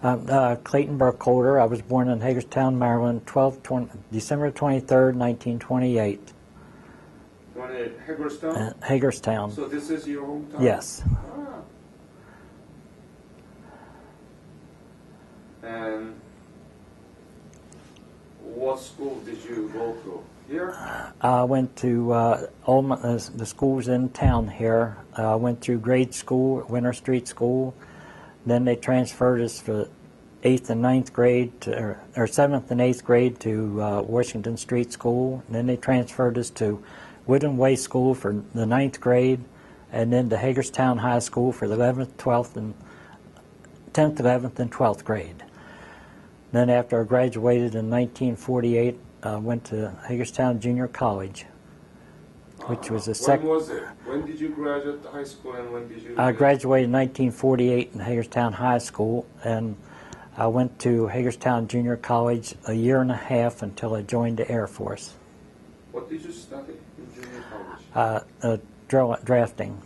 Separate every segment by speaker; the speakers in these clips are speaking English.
Speaker 1: Clayton Burkholder. I was born in Hagerstown, Maryland, December 23rd, 1928.
Speaker 2: Born in Hagerstown?
Speaker 1: Hagerstown.
Speaker 2: So this is your hometown?
Speaker 1: Yes.
Speaker 2: Ah. And what school did you go to? Here?
Speaker 1: I went to the schools in town here. I went through grade school, Winter Street School. Then they transferred us for 8th and 9th grade, or 7th and 8th grade to Washington Street School. And then they transferred us to Woodland Way School for the 9th grade, and then to Hagerstown High School for the 11th, 12th, and 10th, 11th, and 12th grade. Then after I graduated in 1948, I went to Hagerstown Junior College, which was a
Speaker 2: When was it? When did you graduate high school and when did you...
Speaker 1: I graduated in 1948 in Hagerstown High School, and I went to Hagerstown Junior College a year and a half until I joined the Air Force.
Speaker 2: What did you study in junior college?
Speaker 1: Drafting.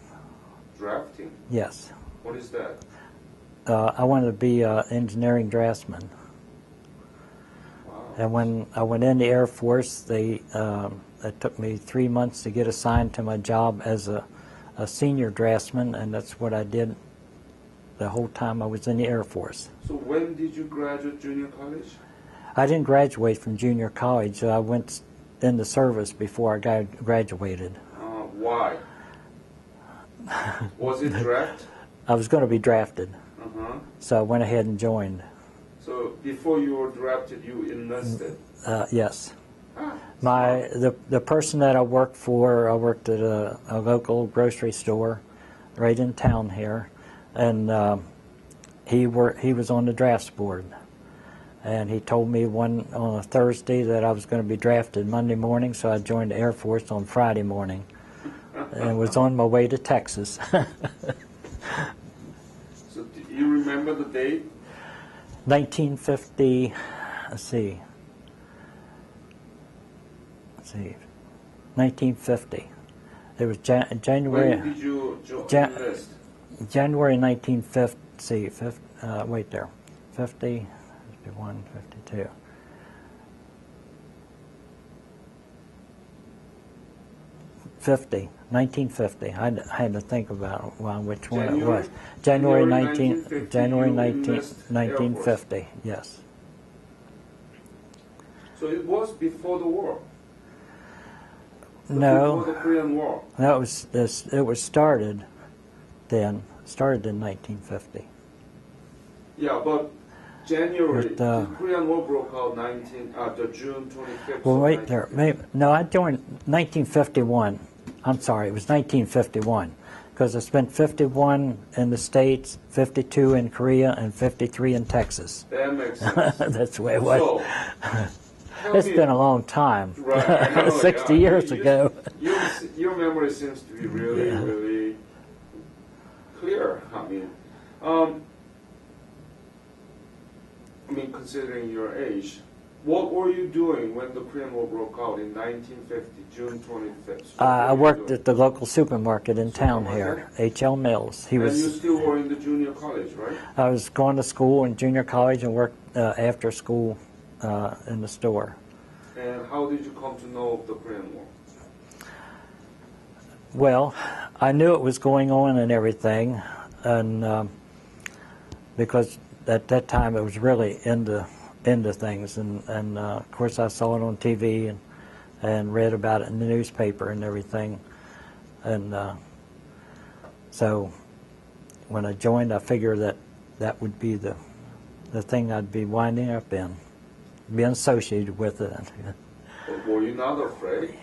Speaker 2: Drafting?
Speaker 1: Yes.
Speaker 2: What is that?
Speaker 1: I wanted to be an engineering draftsman.
Speaker 2: Wow.
Speaker 1: And when I went in the Air Force, it took me 3 months to get assigned to my job as a senior draftsman, and that's what I did the whole time I was in the Air Force.
Speaker 2: So when did you graduate junior college?
Speaker 1: I didn't graduate from junior college. I went in the service before I graduated.
Speaker 2: Why? Was it draft?
Speaker 1: I was going to be drafted,
Speaker 2: So
Speaker 1: I went ahead and joined.
Speaker 2: So before you were drafted, you enlisted?
Speaker 1: Yes.
Speaker 2: Ah,
Speaker 1: The person that I worked for, I worked at a local grocery store right in town here, and he was on the drafts board, and he told me on a Thursday that I was going to be drafted Monday morning, so I joined the Air Force on Friday morning, and was on my way to Texas.
Speaker 2: So do you remember the date?
Speaker 1: 1950. Let's see. 1950. It was January.
Speaker 2: When did you enlist?
Speaker 1: January 1950. See, wait there. 50, 51, 52. 1950. I had to think about which one it was. January 1950. Yes.
Speaker 2: So it was before the war.
Speaker 1: No.
Speaker 2: Before the Korean War.
Speaker 1: That was this. It was started then. Started in 1950.
Speaker 2: Yeah, but January.
Speaker 1: But,
Speaker 2: the Korean War broke out June 25th.
Speaker 1: Well, wait there. No, I joined 1951. I'm sorry, it was 1951, because I spent 51 in the States, 52 in Korea, and 53 in Texas.
Speaker 2: That makes sense.
Speaker 1: That's the way it was.
Speaker 2: So,
Speaker 1: it's been a long time.
Speaker 2: Right, I know,
Speaker 1: 60 years ago.
Speaker 2: Your memory seems to be really, really clear. I mean, considering your age, what were you doing when the Korean War broke out in 1950, June 25th?
Speaker 1: I worked at the local supermarket in town here, H.L. Mills.
Speaker 2: And you still were in the junior college, right?
Speaker 1: I was going to school in junior college and worked after school in the store.
Speaker 2: And how did you come to know of the Korean War?
Speaker 1: Well, I knew it was going on and everything, and because at that time it was really into things, and of course I saw it on TV and read about it in the newspaper and everything, and so when I joined, I figured that would be the thing I'd be winding up in, being associated with it.
Speaker 2: But were you not afraid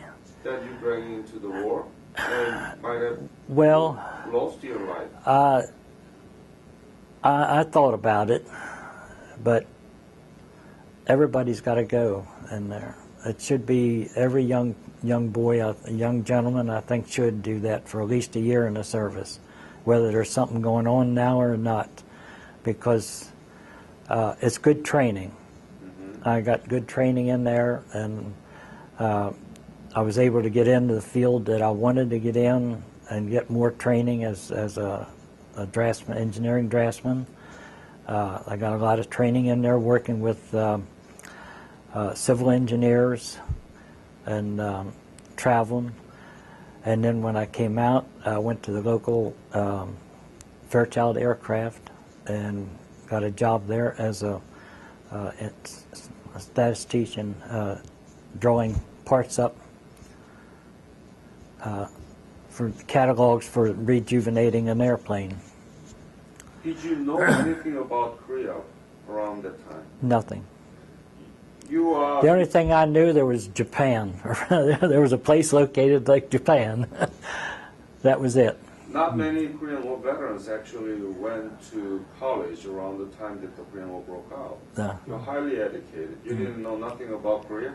Speaker 2: that you bring into the war and might have lost your life?
Speaker 1: I thought about it, but everybody's got to go in there. It should be every young boy, a young gentleman, I think, should do that for at least a year in the service, whether there's something going on now or not, because it's good training. I got good training in there, and I was able to get into the field that I wanted to get in and get more training as a draftsman, engineering draftsman. I got a lot of training in there working with civil engineers and traveling. And then when I came out, I went to the local Fairchild Aircraft and got a job there as a statistician, drawing parts up for catalogs for rejuvenating an airplane.
Speaker 2: Did you know anything about Korea around that time?
Speaker 1: Nothing.
Speaker 2: You
Speaker 1: The only thing I knew, there was Japan. There was a place located like Japan. That was it.
Speaker 2: Not many Korean War veterans actually went to college around the time that the Korean War broke out. You're highly educated. You didn't know nothing about Korea?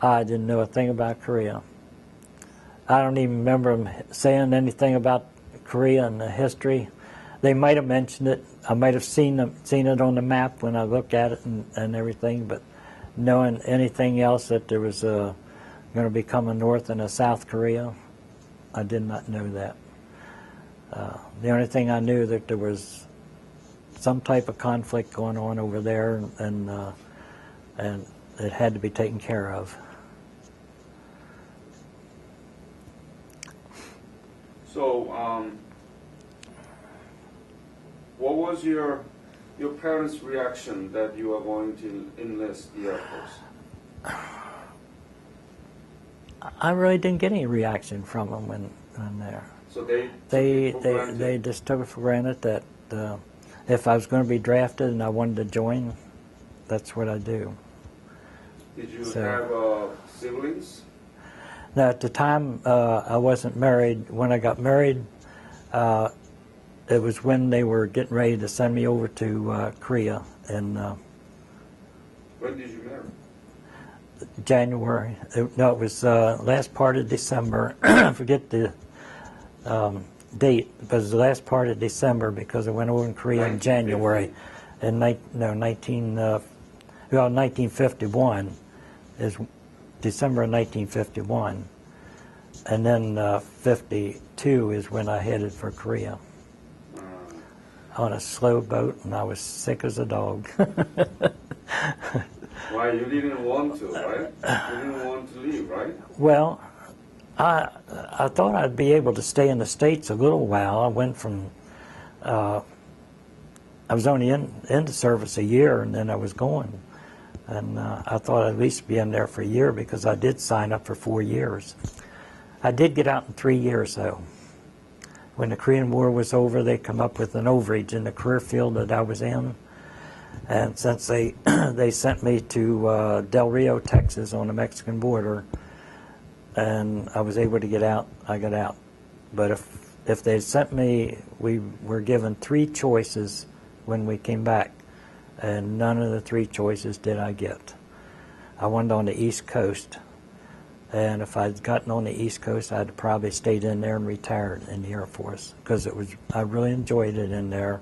Speaker 1: I didn't know a thing about Korea. I don't even remember them saying anything about Korea and the history. They might have mentioned it. I might have seen it on the map when I looked at it and everything, but knowing anything else that there was going to become a North and a South Korea, I did not know that. The only thing I knew that there was some type of conflict going on over there, and it had to be taken care of.
Speaker 2: So, what was your parents' reaction that you are going to enlist the Air Force?
Speaker 1: I really didn't get any reaction from them when there.
Speaker 2: So they
Speaker 1: just took it for granted that if I was going to be drafted and I wanted to join, that's what I do.
Speaker 2: Did you have siblings?
Speaker 1: Now, at the time, I wasn't married. When I got married, it was when they were getting ready to send me over to Korea. And
Speaker 2: when did you marry?
Speaker 1: January. It was last part of December. I forget the date, but it was the last part of December because I went over in Korea in January. In 1951 is December of 1951, and then 52 is when I headed for Korea on a slow boat, and I was sick as a dog.
Speaker 2: Why, you didn't want to, right? You didn't want to leave, right?
Speaker 1: Well, I thought I'd be able to stay in the States a little while. I went from, I was only in the service a year, and then I was going. And I thought I'd at least be in there for a year because I did sign up for 4 years. I did get out in 3 years, though. When the Korean War was over, they come up with an overage in the career field that I was in. And since they sent me to Del Rio, Texas, on the Mexican border, and I was able to get out, I got out. But if they sent me, we were given 3 choices when we came back, and none of the 3 choices did I get. I wanted on the East Coast, and if I'd gotten on the East Coast, I'd probably stayed in there and retired in the Air Force, because I really enjoyed it in there.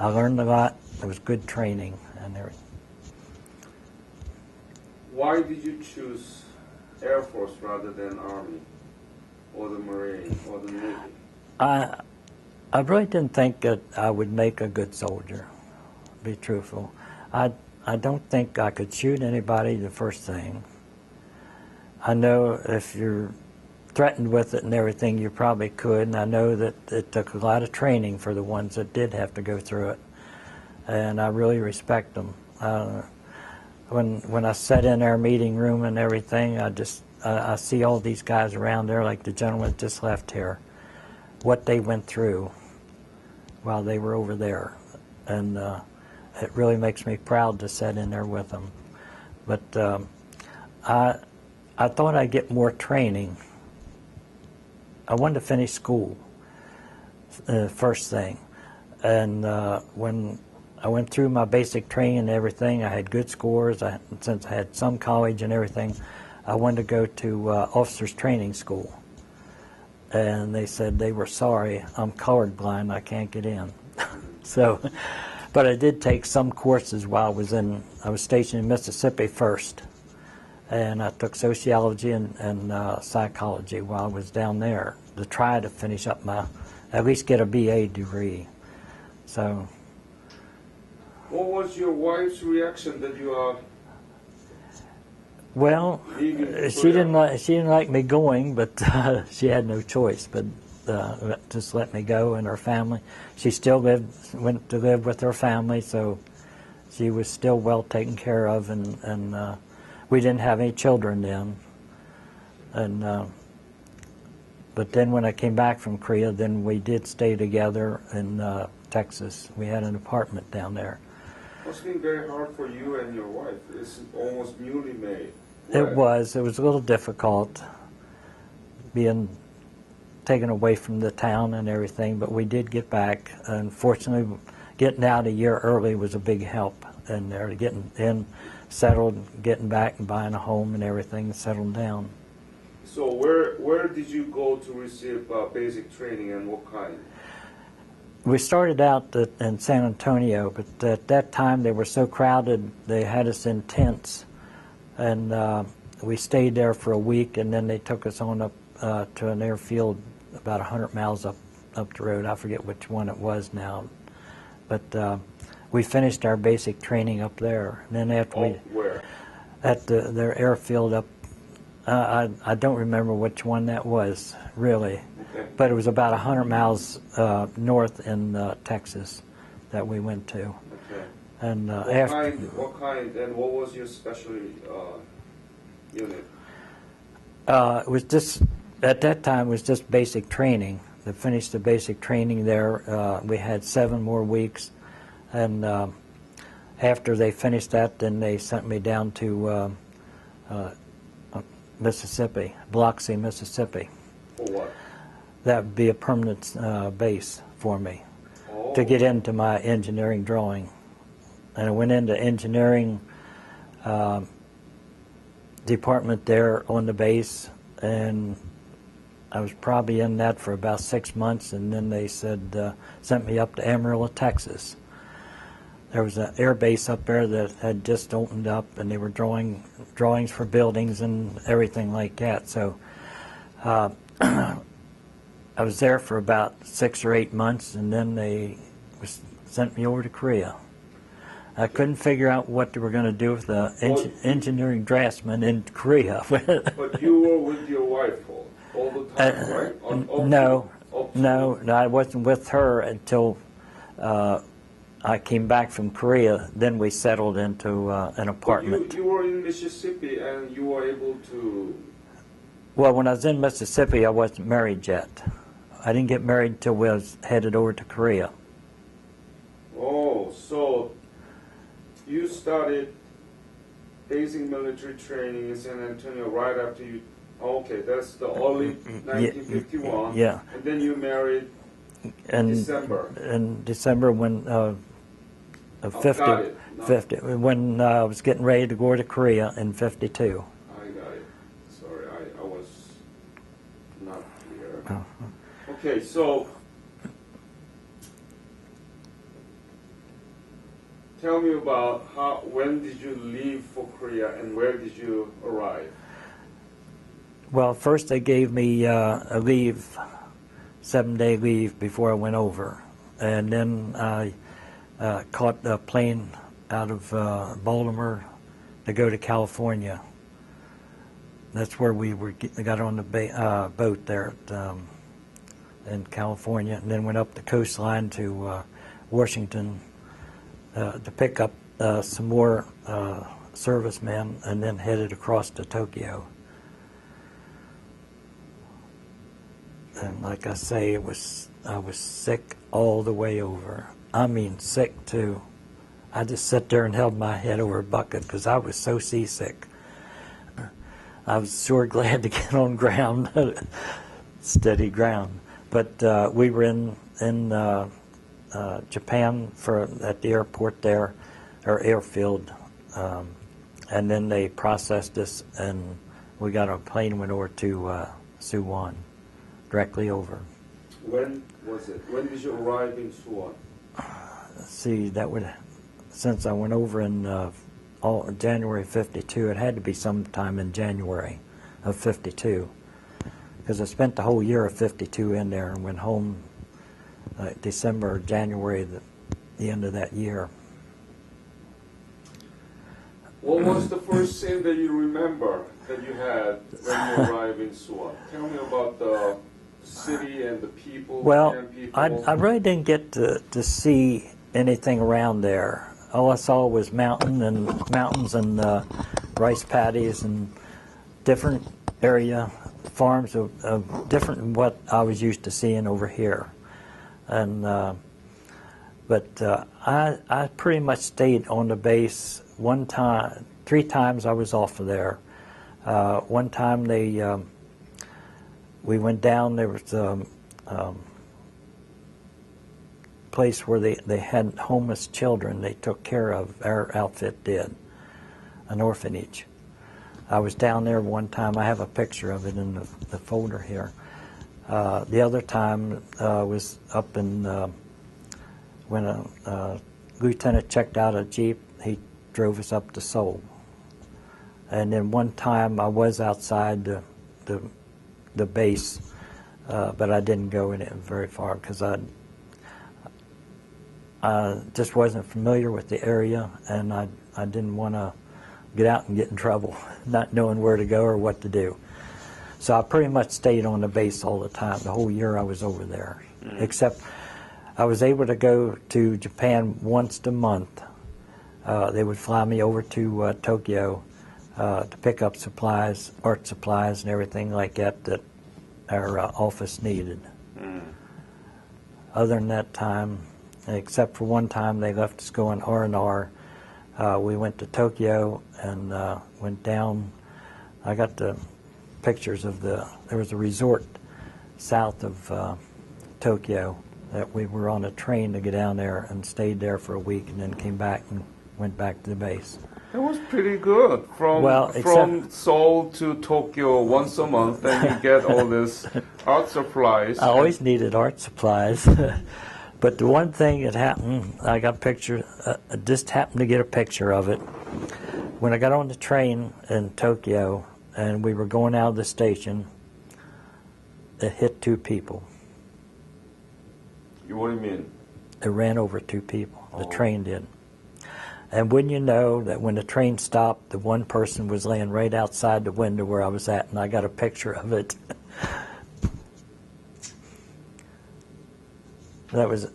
Speaker 1: I learned a lot. It was good training and everything.
Speaker 2: Why did you choose Air Force rather than Army, or the Marine, or the Navy?
Speaker 1: I really didn't think that I would make a good soldier, to be truthful. I don't think I could shoot anybody the first thing. I know if you're threatened with it and everything, you probably could, and I know that it took a lot of training for the ones that did have to go through it, and I really respect them. When I sat in our meeting room and everything, I see all these guys around there, like the gentleman that just left here, what they went through while they were over there, and it really makes me proud to sit in there with them. But I thought I'd get more training. I wanted to finish school, first thing, and when I went through my basic training and everything, I had good scores. Since I had some college and everything, I wanted to go to officers training school, and they said they were sorry, I'm colorblind, I can't get in. So, but I did take some courses while I was stationed in Mississippi first, and I took sociology and psychology while I was down there to try to finish up at least get a BA degree. So.
Speaker 2: What was your wife's reaction that you are
Speaker 1: Well,
Speaker 2: leaving
Speaker 1: she
Speaker 2: Korea?
Speaker 1: didn't like me going, but she had no choice but just let me go and her family. She still went to live with her family, so she was still well taken care of, and we didn't have any children then. And but then when I came back from Korea, then we did stay together in Texas. We had an apartment down there.
Speaker 2: It must have been very hard for you and your wife. It's almost newly made.
Speaker 1: It was a little difficult being taken away from the town and everything, but we did get back. Unfortunately, getting out a year early was a big help in there, getting in, settled, getting back and buying a home and everything, settled down.
Speaker 2: So where did you go to receive basic training, and what kind?
Speaker 1: We started out in San Antonio, but at that time they were so crowded, they had us in tents. And we stayed there for a week, and then they took us on up to an airfield about 100 miles up the road. I forget which one it was now. But we finished our basic training up there. And then after
Speaker 2: where?
Speaker 1: At their airfield up, I don't remember which one that was, really.
Speaker 2: Okay.
Speaker 1: But it was about 100 miles north in Texas that we went to.
Speaker 2: Okay.
Speaker 1: And
Speaker 2: what kind, and what was your specialty unit?
Speaker 1: It was just, at that time, it was just basic training. To finish the basic training there, we had 7 more weeks. And after they finished that, then they sent me down to Mississippi, Biloxi, Mississippi.
Speaker 2: For what?
Speaker 1: That would be a permanent base for me to get into my engineering drawing. And I went into engineering department there on the base, and I was probably in that for about 6 months, and then they said, sent me up to Amarillo, Texas. There was an air base up there that had just opened up, and they were drawings for buildings and everything like that. So I was there for about 6 or 8 months, and then they sent me over to Korea. I couldn't figure out what they were going to do with the engineering draftsman in Korea.
Speaker 2: But you were with your wife all the time, right?
Speaker 1: No, I wasn't with her until I came back from Korea. Then we settled into an apartment.
Speaker 2: But you were in Mississippi, and you were able to...
Speaker 1: Well, when I was in Mississippi, I wasn't married yet. I didn't get married until we was headed over to Korea.
Speaker 2: Oh, so you started basic military training in San Antonio right after you... Okay, that's the early 1951.
Speaker 1: Yeah.
Speaker 2: And then you married in December.
Speaker 1: In December when...
Speaker 2: Got
Speaker 1: 50,
Speaker 2: it.
Speaker 1: 50, when I was getting ready to go to Korea in 52.
Speaker 2: I got it. Sorry, I was not clear.
Speaker 1: Uh-huh.
Speaker 2: Okay, so tell me about when did you leave for Korea and where did you arrive?
Speaker 1: Well, first they gave me a leave, 7-day leave before I went over, and then I caught a plane out of Baltimore to go to California. That's where we got on the boat there in California, and then went up the coastline to Washington to pick up some more servicemen, and then headed across to Tokyo. And like I say, I was sick all the way over. I mean, sick too. I just sat there and held my head over a bucket because I was so seasick. I was sure glad to get on ground, steady ground. But we were in Japan at the airport there, or airfield, and then they processed us, and we got a plane, went over to Suwon, directly over.
Speaker 2: When was it? When did you arrive in Suwon?
Speaker 1: See, that would, since I went over in January 52, it had to be sometime in January of 52, because I spent the whole year of 52 in there and went home December or January, the end of that year.
Speaker 2: What was the first scene that you remember that you had when you arrived in Suwon? Tell me about the city and the people.
Speaker 1: Well,
Speaker 2: people.
Speaker 1: I really didn't get to see anything around there. All I saw was mountains and rice paddies and different area farms of different than what I was used to seeing over here. And but I pretty much stayed on the base one time. 3 times I was off of there. One time we went down. There was place where they had homeless children they took care of. Our outfit did, an orphanage. I was down there one time. I have a picture of it in the folder here. The other time was up in when a lieutenant checked out a Jeep. He drove us up to Seoul. And then one time I was outside the base, but I didn't go in it very far because I just wasn't familiar with the area, and I didn't want to get out and get in trouble, not knowing where to go or what to do. So I pretty much stayed on the base all the time, the whole year I was over there, except I was able to go to Japan once a month. They would fly me over to Tokyo to pick up supplies, art supplies and everything like that that our office needed. Other than that time, except for one time they left us going R&R, we went to Tokyo and went down. I got the pictures of there was a resort south of Tokyo that we were on a train to get down there and stayed there for a week and then came back and went back to the base.
Speaker 2: It was pretty good. From Seoul to Tokyo once a month, and you get all this art supplies.
Speaker 1: I always needed art supplies. But the one thing that happened, I got a picture, I just happened to get a picture of it. When I got on the train in Tokyo and we were going out of the station, it hit 2 people.
Speaker 2: What do you mean?
Speaker 1: It ran over 2 people. The train did. And wouldn't you know that when the train stopped, the one person was laying right outside the window where I was at, and I got a picture of it. That was,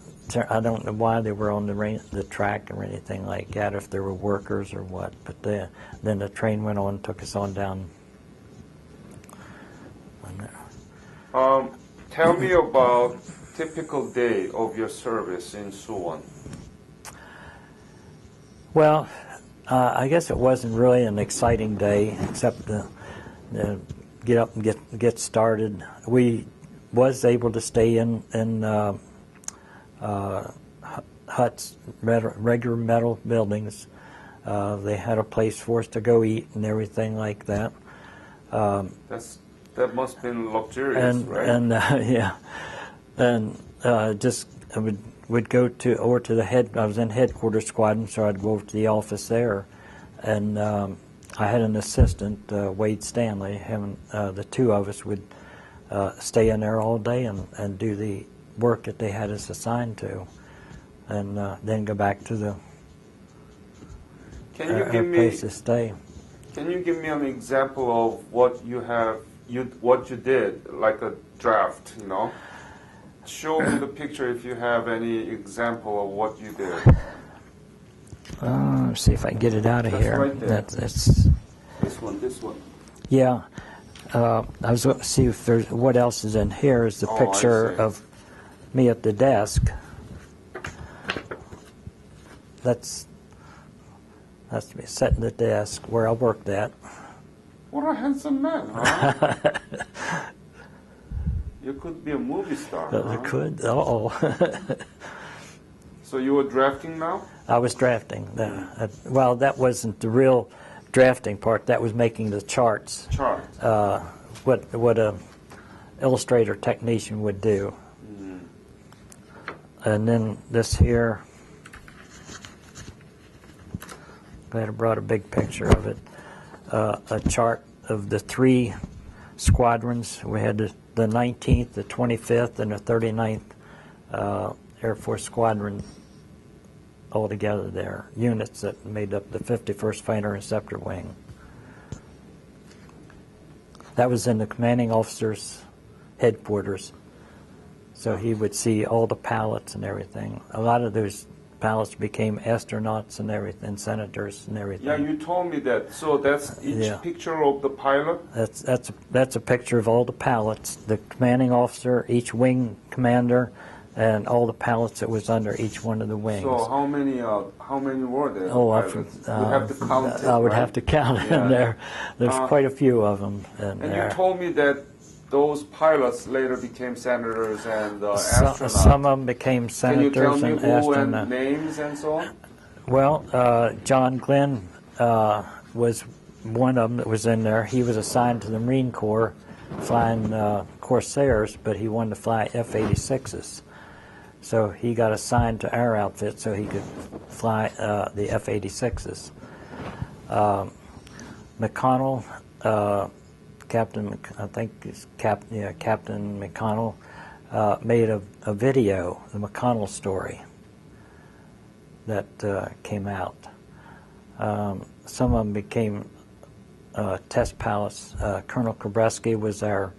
Speaker 1: I don't know why they were on the track or anything like that, if there were workers or what, but then the train went on and took us on down.
Speaker 2: Tell me about typical day of your service in Suwon.
Speaker 1: Well, I guess it wasn't really an exciting day, except to get up and get started. We was able to stay in huts, regular metal buildings. They had a place for us to go eat and everything like that.
Speaker 2: That must have been luxurious, right?
Speaker 1: And yeah, and just I would go to the head. I was in headquarters squadron, so I'd go over to the office there, and I had an assistant, Wade Stanley. Him, the 2 of us would stay in there all day and do the work that they had us assigned to, and then go back to the place to stay.
Speaker 2: Can you give me an example of what you did, like a draft, you know? Show me the picture if you have any example of what you did.
Speaker 1: Let's see if I can get it out of here.
Speaker 2: Right there.
Speaker 1: That's
Speaker 2: this one.
Speaker 1: Yeah. I was going to see if there's what else is in here. Is the picture of me at the desk. That's me sitting at the desk where I worked at.
Speaker 2: What a handsome man, huh? You could be a movie star.
Speaker 1: I could. Uh-oh.
Speaker 2: So you were drafting now?
Speaker 1: I was drafting. Well, that wasn't the real drafting part. That was making the charts. What a illustrator technician would do. And then this here, glad I brought a big picture of it. A chart of the 3 squadrons. We had the 19th, the 25th, and the 39th Air Force Squadron all together there, units that made up the 51st Fighter Interceptor Wing. That was in the commanding officer's headquarters. So he would see all the pilots and everything. A lot of those pilots became astronauts and everything, senators and everything.
Speaker 2: Yeah, you told me that. So that's each picture of the pilot?
Speaker 1: That's a picture of all the pilots, the commanding officer, each wing commander, and all the pilots that was under each one of the wings.
Speaker 2: So how many were there?
Speaker 1: Oh,
Speaker 2: we have to count it,
Speaker 1: I would
Speaker 2: right?
Speaker 1: have to count in there. There's quite a few of them in there.
Speaker 2: And you told me that those pilots later became senators and astronauts.
Speaker 1: Some of them became senators and astronauts.
Speaker 2: Can you tell me who and names and so on?
Speaker 1: Well, John Glenn was one of them that was in there. He was assigned to the Marine Corps flying Corsairs, but he wanted to fly F-86s. So he got assigned to our outfit so he could fly the F-86s. McConnell, Captain McConnell made a video, the McConnell story, that came out. Some of them became test pilots. Colonel Kobreski was our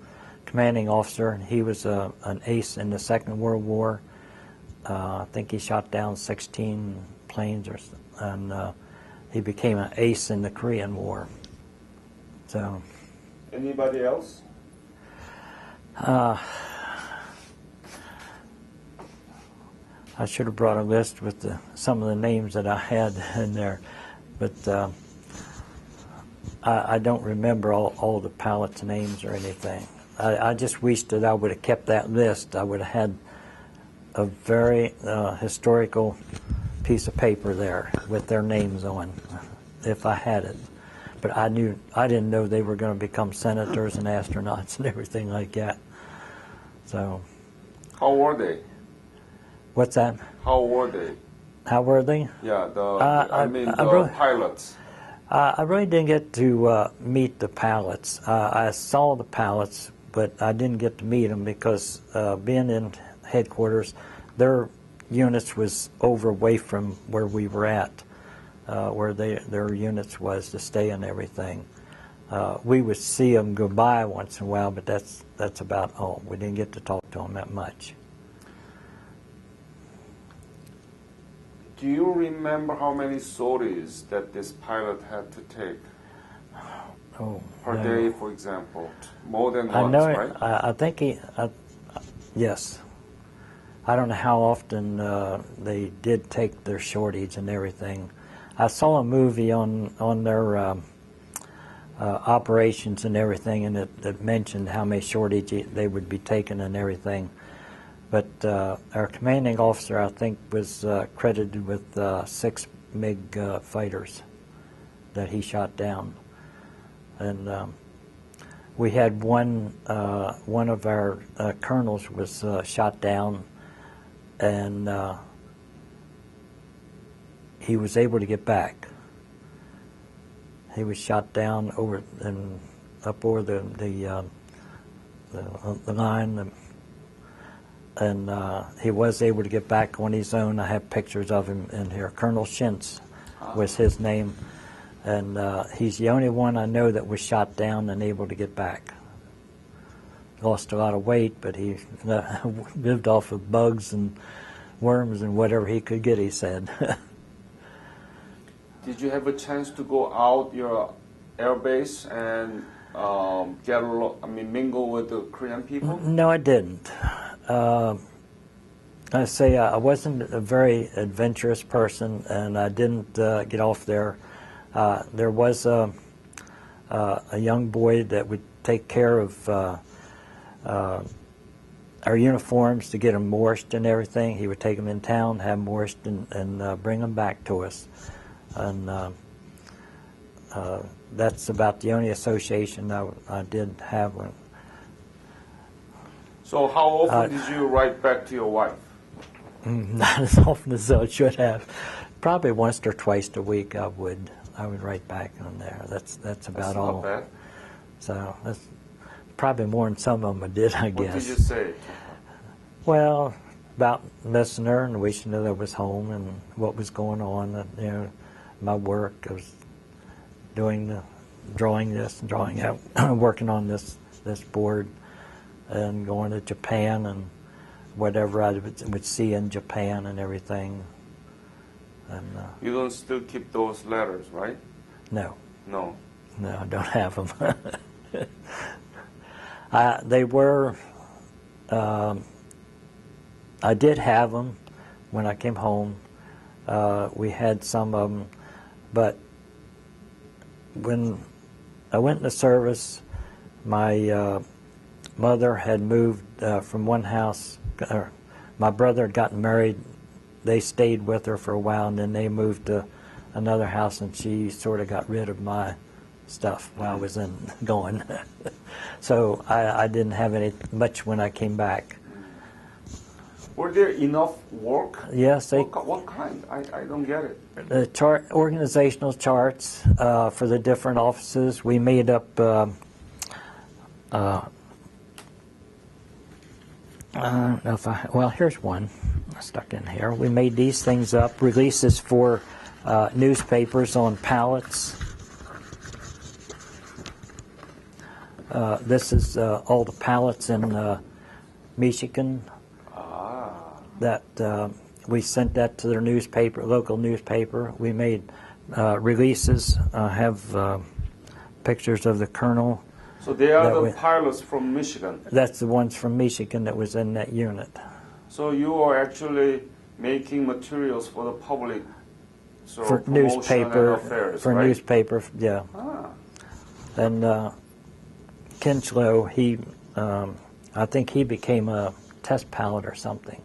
Speaker 1: commanding officer, and he was an ace in the Second World War. I think he shot down 16 planes, and he became an ace in the Korean War. So.
Speaker 2: Anybody else?
Speaker 1: I should have brought a list with some of the names that I had in there, but I don't remember all the pilots' names or anything. I just wish that I would have kept that list. I would have had a very historical piece of paper there with their names on, if I had it. But I didn't know they were going to become senators and astronauts and everything like that. So.
Speaker 2: How were they?
Speaker 1: What's that?
Speaker 2: How were they?
Speaker 1: How were they?
Speaker 2: Yeah, the pilots.
Speaker 1: I really didn't get to meet the pilots. I saw the pilots, but I didn't get to meet them because being in headquarters, their units was over away from where we were at, where their units was to stay and everything. We would see them go by once in a while, but that's about all. We didn't get to talk to them that much.
Speaker 2: Do you remember how many sorties that this pilot had to take? Per day, for example? More than once, right?
Speaker 1: I think yes. I don't know how often they did take their shortage and everything. I saw a movie on their operations and everything, and it mentioned how many shortage they would be taking and everything. But our commanding officer, I think, was credited with 6 MiG fighters that he shot down. And we had one of our colonels was shot down, and he was able to get back. He was shot down up over the line. And he was able to get back on his own. I have pictures of him in here. Colonel Shintz was his name. And he's the only one I know that was shot down and able to get back. Lost a lot of weight, but he lived off of bugs and worms and whatever he could get, he said.
Speaker 2: Did you have a chance to go out your air base and mingle with the Korean people?
Speaker 1: No, I didn't. I say I wasn't a very adventurous person, and I didn't get off there. There was a young boy that would take care of our uniforms to get them washed and everything. He would take them in town, have them washed, and bring them back to us. And that's about the only association I did have with.
Speaker 2: So how often did you write back to your wife?
Speaker 1: Not as often as I should have. Probably once or twice a week I would write back on there. That's about all.
Speaker 2: Not bad.
Speaker 1: So that's probably more than some of them I did, I guess.
Speaker 2: What did you say?
Speaker 1: Well, about missing her and wishing that I was home and what was going on. And, you know, my work. I was drawing this, drawing out, working on this board, and going to Japan and whatever I would see in Japan and everything. And
Speaker 2: you don't still keep those letters, right?
Speaker 1: no,
Speaker 2: No.
Speaker 1: I don't have them. They were. I did have them when I came home. We had some of them, but when I went into service, my mother had moved from one house. My brother had gotten married. They stayed with her for a while, and then they moved to another house, and she sort of got rid of my stuff while I was going. So I didn't have much when I came back.
Speaker 2: Were there enough work?
Speaker 1: Yes,
Speaker 2: What kind? I don't get it.
Speaker 1: The organizational charts for the different offices. We made up. Well, here's one stuck in here. We made these things up. Releases for newspapers on pallets. This is all the pallets in Michigan. That we sent that to their newspaper, local newspaper. We made releases, have pictures of the colonel.
Speaker 2: So they are the pilots from Michigan.
Speaker 1: That's the ones from Michigan that was in that unit.
Speaker 2: So you are actually making materials for the public, so
Speaker 1: for
Speaker 2: promotion
Speaker 1: newspaper,
Speaker 2: and affairs,
Speaker 1: for
Speaker 2: right?
Speaker 1: newspaper, yeah. And Kinslow, I think he became a test pilot or something.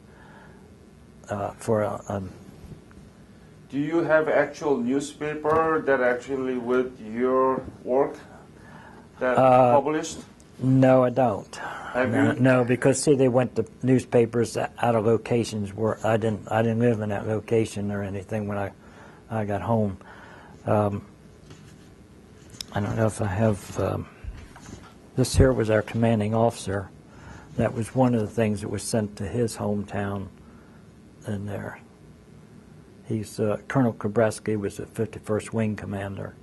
Speaker 2: Do you have actual newspaper that actually with your work that published?
Speaker 1: No, I don't.
Speaker 2: Have you?
Speaker 1: No, because see, they went to newspapers out of locations where I didn't live in that location or anything when I got home. I don't know if I have. This here was our commanding officer. That was one of the things that was sent to his hometown. In there, he's Colonel Kobreski was the 51st Wing Commander.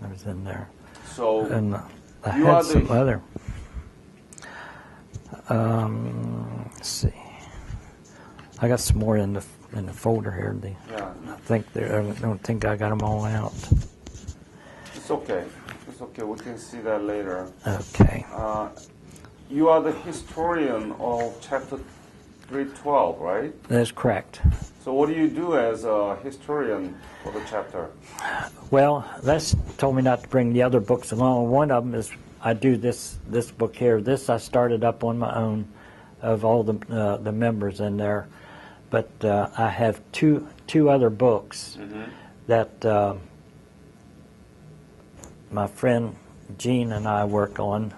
Speaker 1: I was in there. So and I had some other. Let's see. I got some more in the folder here. I don't think I got them all out.
Speaker 2: It's okay. It's okay. We can see that later.
Speaker 1: Okay.
Speaker 2: You are the historian of chapter 312, right?
Speaker 1: That's correct.
Speaker 2: So what do you do as a historian for the chapter?
Speaker 1: Well, Les told me not to bring the other books along. One of them is I do this book here. This I started up on my own, of all the members in there. But I have two other books that my friend Gene and I work on,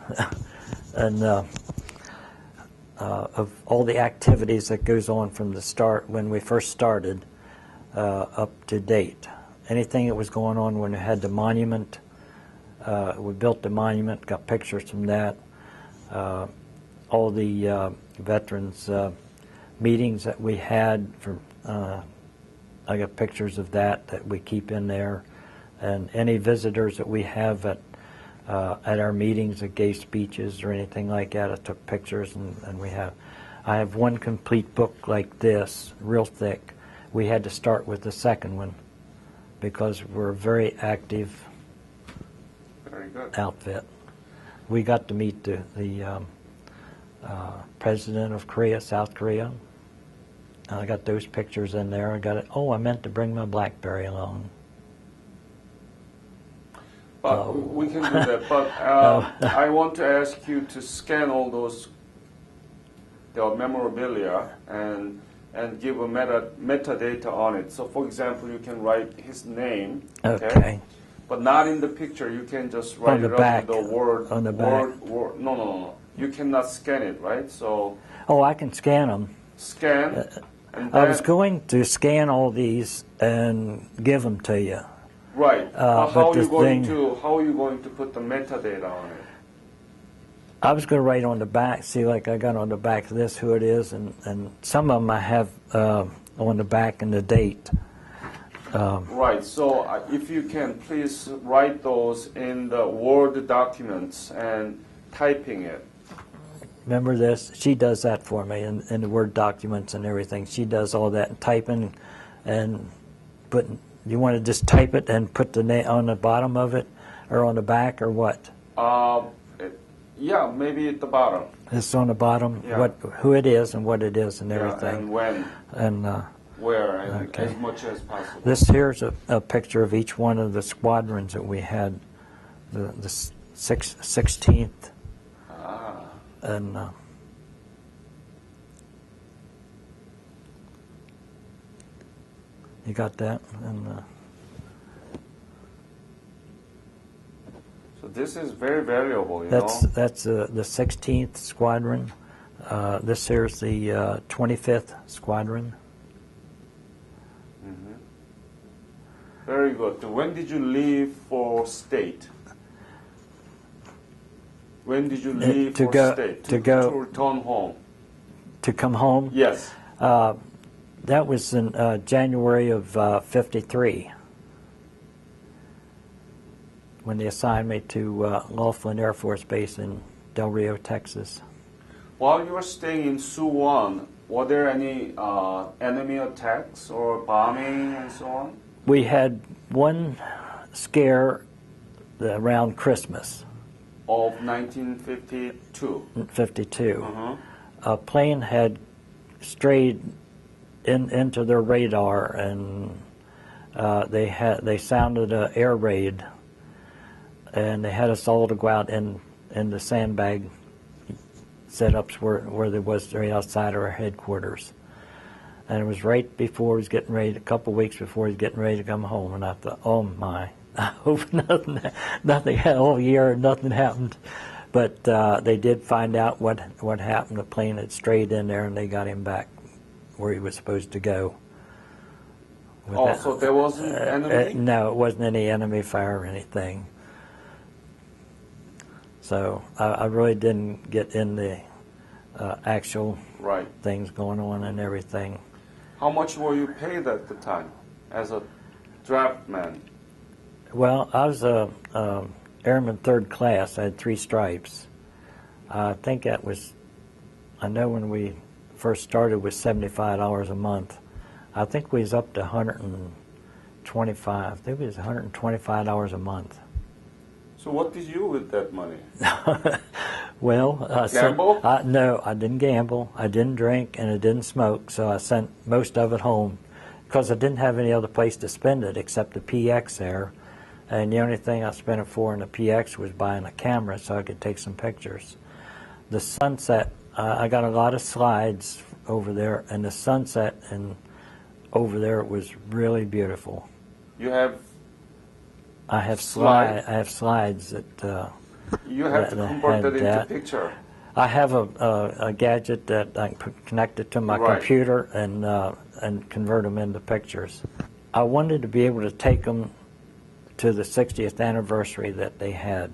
Speaker 1: and. Of all the activities that goes on from the start when we first started up to date. Anything that was going on when we had the monument, we built the monument, got pictures from that. All the veterans meetings that we had, I got pictures of that we keep in there. And any visitors that we have at our meetings that gave speeches or anything like that, I took pictures, and I have one complete book like this, real thick. We had to start with the second one because we're a very active outfit. We got to meet the president of Korea, South Korea. I got those pictures in there. I meant to bring my BlackBerry along.
Speaker 2: But we can do that. But I want to ask you to scan all those memorabilia and give a metadata on it. So, for example, you can write his name. Okay. But not in the picture. You can just write it up with the word.
Speaker 1: On the back.
Speaker 2: Word. No. You cannot scan it, right? So.
Speaker 1: Oh, I can scan them.
Speaker 2: Scan. And
Speaker 1: I was going to scan all these and give them to you.
Speaker 2: Right. How are you going to put the metadata on it?
Speaker 1: I was going to write on the back, see, like I got on the back of this who it is, and some of them I have on the back and the date.
Speaker 2: Right, so if you can please write those in the Word documents and typing it.
Speaker 1: Remember this? She does that for me in the Word documents and everything. She does all that and typing and putting. You want to just type it and put the name on the bottom of it, or on the back, or what?
Speaker 2: Yeah, maybe at the bottom.
Speaker 1: It's on the bottom.
Speaker 2: Yeah.
Speaker 1: Who it is and what it is and
Speaker 2: Yeah,
Speaker 1: everything.
Speaker 2: and when,
Speaker 1: And
Speaker 2: where, and
Speaker 1: okay.
Speaker 2: as much as possible.
Speaker 1: This here's a picture of each one of the squadrons that we had. The 16th.
Speaker 2: Ah.
Speaker 1: And you got that? And
Speaker 2: So this is very valuable, you
Speaker 1: that's
Speaker 2: know.
Speaker 1: that's the 16th Squadron. This here's the 25th Squadron.
Speaker 2: Mm-hmm. Very good. When did you leave for state? When did you leave
Speaker 1: to
Speaker 2: for
Speaker 1: go-
Speaker 2: state?
Speaker 1: to go-
Speaker 2: to return home.
Speaker 1: To come home?
Speaker 2: Yes.
Speaker 1: That was in January of '53 when they assigned me to Laughlin Air Force Base in Del Rio, Texas.
Speaker 2: While you were staying in Suwon, were there any enemy attacks or bombing and so on?
Speaker 1: We had one scare around Christmas,
Speaker 2: Of 1952.
Speaker 1: '52.
Speaker 2: Uh-huh.
Speaker 1: A plane had strayed into their radar, and they sounded an air raid, and they had us all to go out in the sandbag setups where there was right outside our headquarters. And it was right before he was getting ready, a couple of weeks before he was getting ready to come home, and I thought, oh my, I hope nothing all year, nothing happened. But they did find out what happened. The plane had strayed in there, and they got him back where he was supposed to go.
Speaker 2: So there wasn't enemy?
Speaker 1: No, it wasn't any enemy fire or anything. So I really didn't get in the actual
Speaker 2: Right.
Speaker 1: things going on and everything.
Speaker 2: How much were you paid at the time as a draftman?
Speaker 1: Well, I was a airman third class. I had 3 stripes. I think that was, I know when we first started was $75 a month. I think we was up to 125. I think it was $125 a month.
Speaker 2: So what did you do with that money?
Speaker 1: Well,
Speaker 2: Gamble?
Speaker 1: No, I didn't gamble. I didn't drink, and I didn't smoke. So I sent most of it home because I didn't have any other place to spend it except the PX there. And the only thing I spent it for in the PX was buying a camera so I could take some pictures. The sunset, I got a lot of slides over there, and the sunset and over there was really beautiful.
Speaker 2: You have
Speaker 1: I have
Speaker 2: Slide?
Speaker 1: I have slides that.
Speaker 2: you have to
Speaker 1: that
Speaker 2: convert that
Speaker 1: had
Speaker 2: into
Speaker 1: that.
Speaker 2: picture.
Speaker 1: I have a gadget that I can connect it to my
Speaker 2: Right.
Speaker 1: computer and convert them into pictures. I wanted to be able to take them to the 60th anniversary that they had,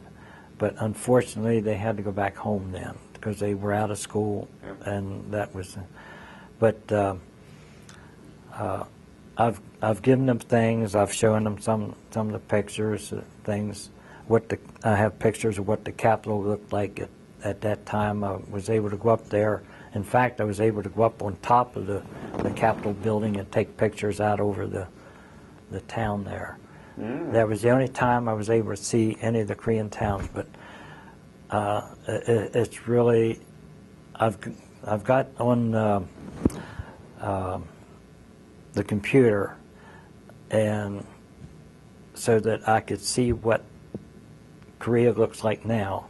Speaker 1: but unfortunately they had to go back home then because they were out of school,
Speaker 2: Yep.
Speaker 1: and that was. But I've given them things. I've shown them some of the pictures, things. I have pictures of what the Capitol looked like at that time. I was able to go up there. In fact, I was able to go up on top of the Capitol building and take pictures out over the town there. That was the only time I was able to see any of the Korean towns. But it's really, I've got on the computer, and so that I could see what Korea looks like now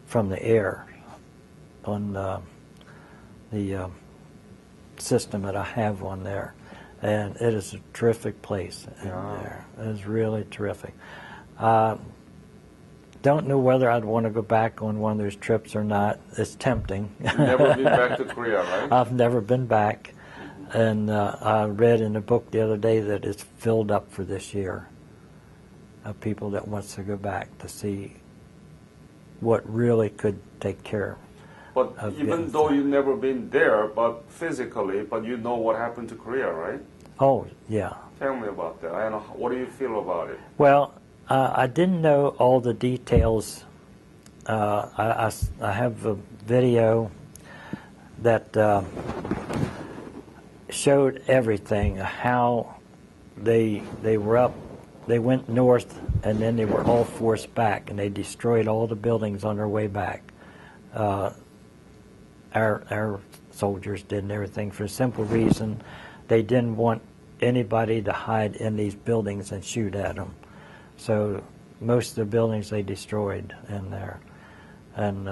Speaker 1: from the air on the system that I have on there. And it is a terrific place in there. It is really terrific. Don't know whether I'd want to go back on one of those trips or not. It's tempting.
Speaker 2: You've never been back to Korea, right?
Speaker 1: I've never been back. And I read in a book the other day that it's filled up for this year of people that wants to go back to see what really could take care
Speaker 2: But
Speaker 1: of
Speaker 2: even
Speaker 1: getting
Speaker 2: though
Speaker 1: through.
Speaker 2: you've never been there, but physically, but you know what happened to Korea, right?
Speaker 1: Oh, yeah.
Speaker 2: Tell me about that. I know. What do you feel about it?
Speaker 1: Well, I didn't know all the details. I have a video that showed everything, how they were up, they went north, and then they were all forced back, and they destroyed all the buildings on their way back. Our soldiers did and everything for a simple reason. They didn't want anybody to hide in these buildings and shoot at them. So most of the buildings they destroyed in there. And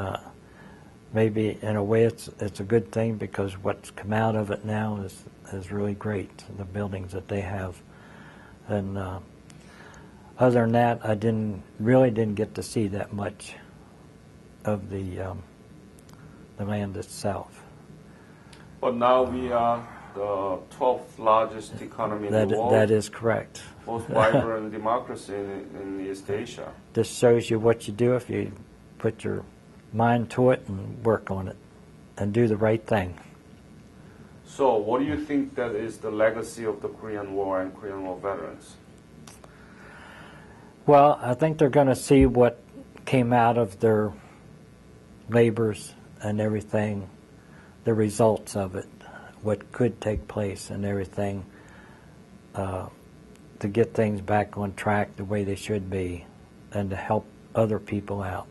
Speaker 1: maybe in a way it's a good thing, because what's come out of it now is really great, the buildings that they have. And other than that, I really didn't get to see that much of the land itself.
Speaker 2: But now we are the 12th largest economy in the world.
Speaker 1: That is correct.
Speaker 2: Most vibrant democracy in East Asia.
Speaker 1: This shows you what you do if you put your mind to it and work on it and do the right thing.
Speaker 2: So what do you think that is the legacy of the Korean War and Korean War veterans?
Speaker 1: Well, I think they're going to see what came out of their labors and everything, the results of it, what could take place and everything, to get things back on track the way they should be and to help other people out.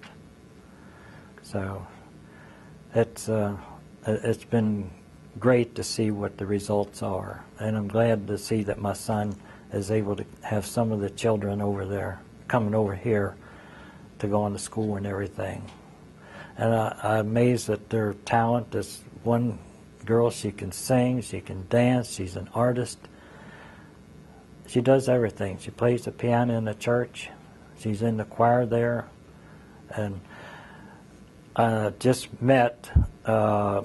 Speaker 1: So it's been great to see what the results are, and I'm glad to see that my son is able to have some of the children over there coming over here to go on to school and everything. And I'm amazed at their talent. This one girl, she can sing, she can dance, she's an artist. She does everything. She plays the piano in the church. She's in the choir there. And I just met, I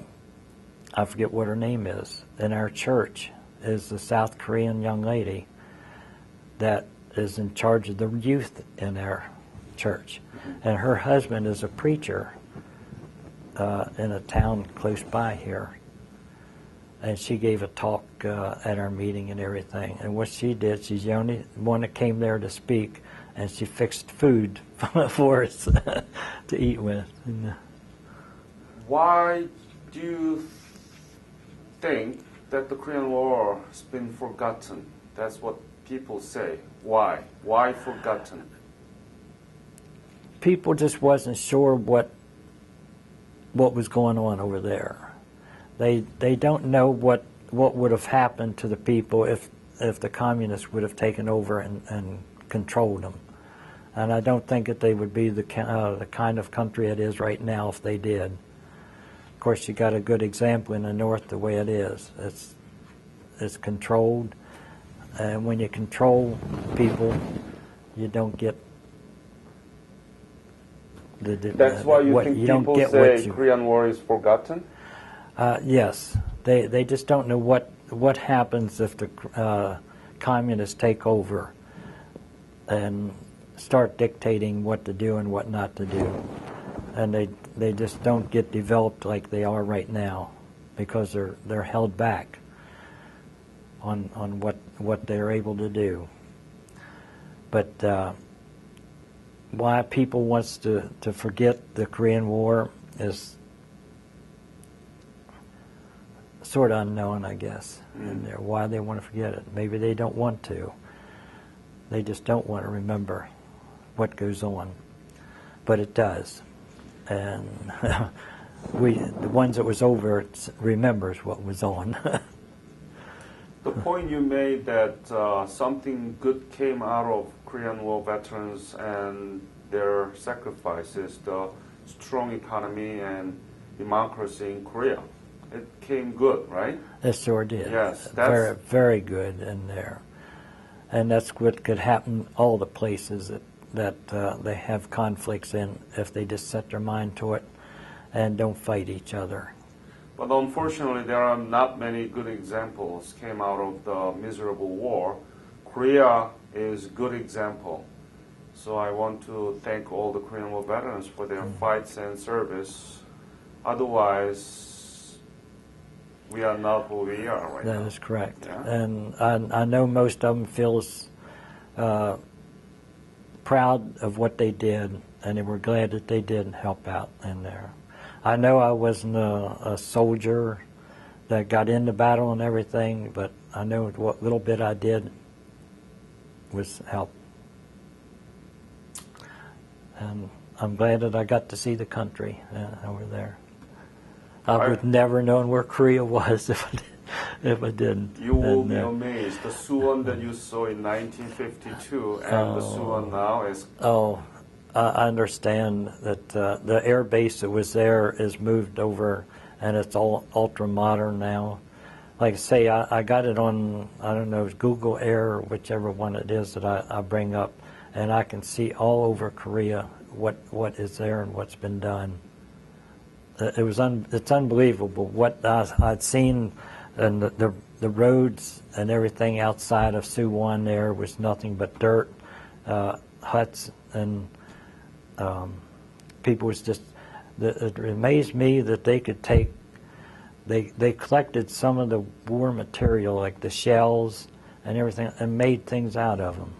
Speaker 1: forget what her name is, in our church, is the South Korean young lady that is in charge of the youth in our church. And her husband is a preacher in a town close by here. And she gave a talk at our meeting and everything. And what she did, she's the only one that came there to speak, and she fixed food for us to eat with. And,
Speaker 2: why do you think that the Korean War has been forgotten? That's what people say. Why? Why forgotten?
Speaker 1: People just wasn't sure what was going on over there. They don't know what would have happened to the people if the communists would have taken over and controlled them. And I don't think that they would be the kind of country it is right now if they did. Of course, you got a good example in the North the way it is. It's controlled, and when you control people, you don't get
Speaker 2: That's why you think people say Korean War is forgotten?
Speaker 1: Yes, they just don't know what happens if the communists take over and start dictating what to do and what not to do, and they just don't get developed like they are right now, because they're held back on what they're able to do. But why people wants to forget the Korean War is sort of unknown, I guess, and why they want to forget it. Maybe they don't want to. They just don't want to remember what goes on. But it does. And the ones that was over remembers what was on.
Speaker 2: The point you made that something good came out of Korean War veterans and their sacrifices, the strong economy and democracy in Korea. It came good, right?
Speaker 1: It sure did.
Speaker 2: Yes,
Speaker 1: very, very good in there. And that's what could happen all the places that they have conflicts in, if they just set their mind to it and don't fight each other.
Speaker 2: But unfortunately, there are not many good examples came out of the miserable war. Korea is a good example. So I want to thank all the Korean War veterans for their fights and service. Otherwise, we are not who we are right now.
Speaker 1: That is correct.
Speaker 2: Yeah.
Speaker 1: And I know most of them feels proud of what they did, and they were glad that they did help out in there. I know I wasn't a soldier that got into battle and everything, but I know what little bit I did was help. And I'm glad that I got to see the country over there. I would never known where Korea was if I didn't.
Speaker 2: You will be amazed. The Suwon that you saw in 1952 and the Suwon now is...
Speaker 1: Oh, I understand that the air base that was there is moved over, and it's all ultra-modern now. Like I say, I got it on, I don't know, Google Air or whichever one it is that I bring up, and I can see all over Korea what is there and what's been done. It's unbelievable what I'd seen, and the roads and everything outside of Suwon there was nothing but dirt, huts, and people was just. It amazed me that they could take. They collected some of the war material, like the shells and everything, and made things out of them.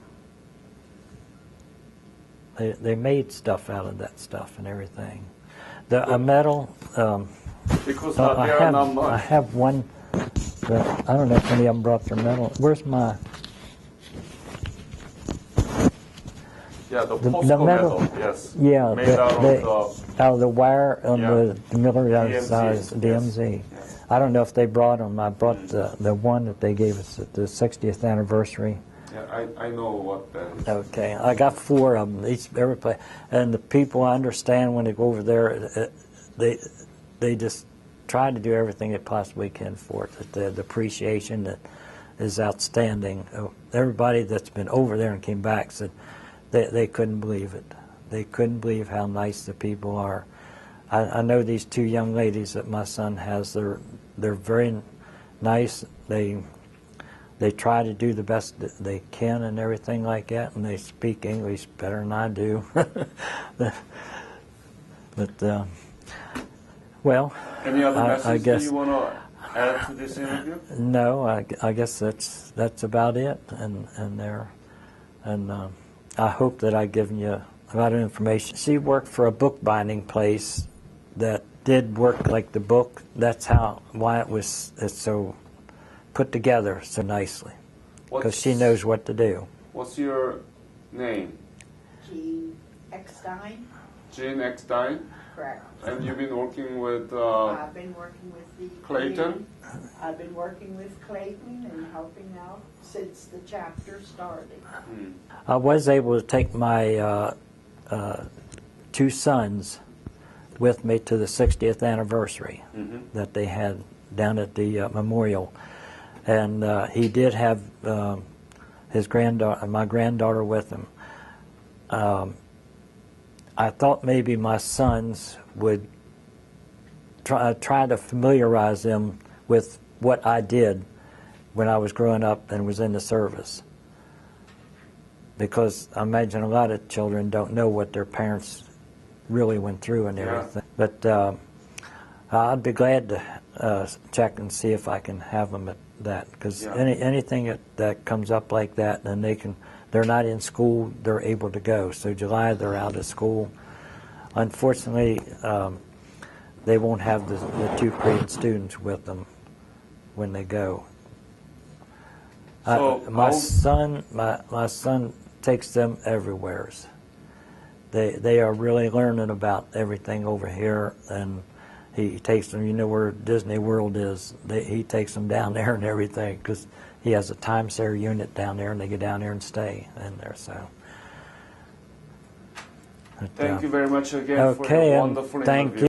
Speaker 1: They made stuff out of that stuff and everything. A metal.
Speaker 2: Because there are not much.
Speaker 1: I have one. I don't know if any of them brought their metal. Where's my?
Speaker 2: Yeah, the POSCO metal. Yes.
Speaker 1: Yeah,
Speaker 2: made out
Speaker 1: of the wire on the military size
Speaker 2: Yes.
Speaker 1: DMZ. I don't know if they brought them. I brought the one that they gave us at the 60th anniversary.
Speaker 2: Yeah, I know what that is.
Speaker 1: Okay, I got 4 of them, every place. And the people, I understand when they go over there, they just try to do everything they possibly can for it. The appreciation that is outstanding. Everybody that's been over there and came back said they couldn't believe it. They couldn't believe how nice the people are. I know these 2 young ladies that my son has. They're very nice. They try to do the best that they can and everything like that, and they speak English better than I do. but well,
Speaker 2: any other messages
Speaker 1: I guess,
Speaker 2: that you want to add to this interview?
Speaker 1: No, I guess that's about it. And I hope that I've given you a lot of information. She worked for a bookbinding place that did work like the book. That's why it's so put together so nicely, because she knows what to do.
Speaker 2: What's your name?
Speaker 3: Jean Eckstein.
Speaker 2: Jean Eckstein?
Speaker 3: Correct.
Speaker 2: And you've been working with
Speaker 3: I've been working with the
Speaker 2: Clayton?
Speaker 3: I've been working with Clayton and helping out since the chapter started.
Speaker 1: I was able to take my 2 sons with me to the 60th anniversary that they had down at the memorial. And he did have his granddaughter, my granddaughter, with him. I thought maybe my sons would try to familiarize them with what I did when I was growing up and was in the service. Because I imagine a lot of children don't know what their parents really went through and everything. Yeah. But I'd be glad to check and see if I can have them at that, because anything that comes up like that, then they're not in school, they're able to go. So July they're out of school. Unfortunately, they won't have the 2 Korean students with them when they go.
Speaker 2: So
Speaker 1: my son takes them everywhere. They are really learning about everything over here, and he takes them, you know where Disney World is, he takes them down there and everything, because he has a timeshare unit down there, and they get down there and stay in there. So.
Speaker 2: Thank you very much again for your wonderful interview.